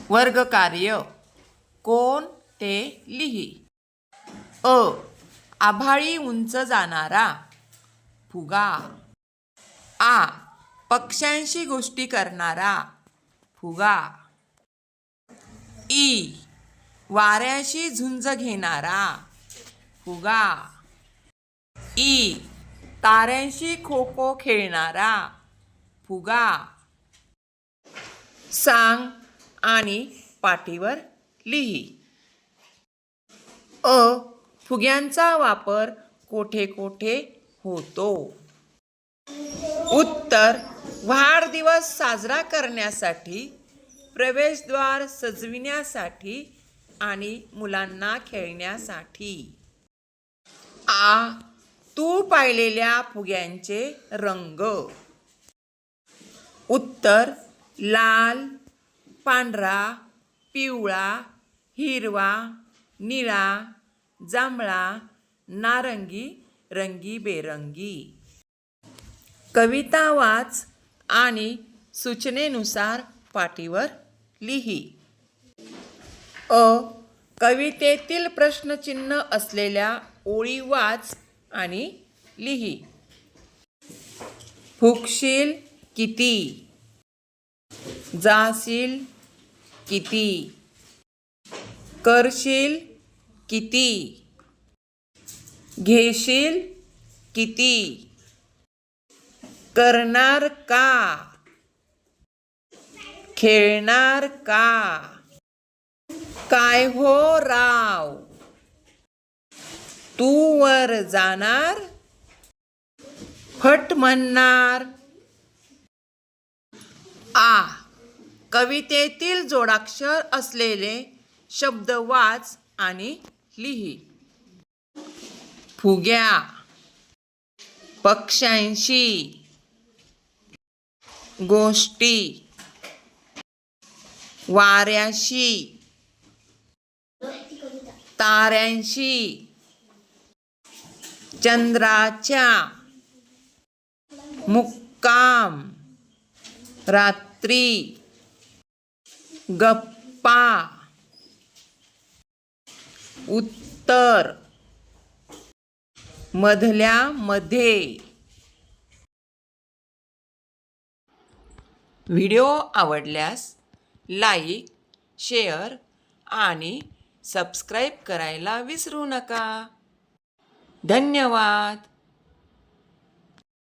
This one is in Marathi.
वर्गकार्य कोण ते लिही. अ. आभाळी उंच जाणारा फुगा. आ. पक्ष्यांशी गोष्टी करणारा फुगा. ई. वाऱ्याशी झुंज घेणारा फुगा. ई. ताऱ्यांशी खो खो खेळणारा फुगा. सांग आणि पाटीवर लिही. अ. फुग्यांचा वापर कोठे कोठे होतो. उत्तर. वाढदिवस साजरा करण्यासाठी, प्रवेशद्वार सजविण्यासाठी आणि मुलांना खेळण्यासाठी. आ. तू पाहिलेल्या फुग्यांचे रंग. उत्तर. लाल, पांढरा, पिवळा, हिरवा, निळा, जांभळा, नारंगी, रंगीबेरंगी. कविता वाच आणि सूचनेनुसार पाटीवर लिही. अ. कवितेतील प्रश्नचिन्ह असलेल्या ओळी वाच आणि लिही. फुगशील किती. जाशील किती. करशील किती. घेशील किती. करणार का. खेळणार का. काय हो राव. तू वर जाणार. फट म्हणणार. आ. कवितेतील जोडाक्षर असलेले शब्द वाच आणि लिही. फुग्या. पक्ष्यांशी. गोष्टी. वाऱ्याशी. ताऱ्यांशी. चंद्राच्या. मुक्काम. रात्री. गप्पा. उत्तर. मधल्या मध्ये. व्हिडिओ आवडल्यास लाईक, शेअर आणि सबस्क्राईब करायला विसरू नका. धन्यवाद.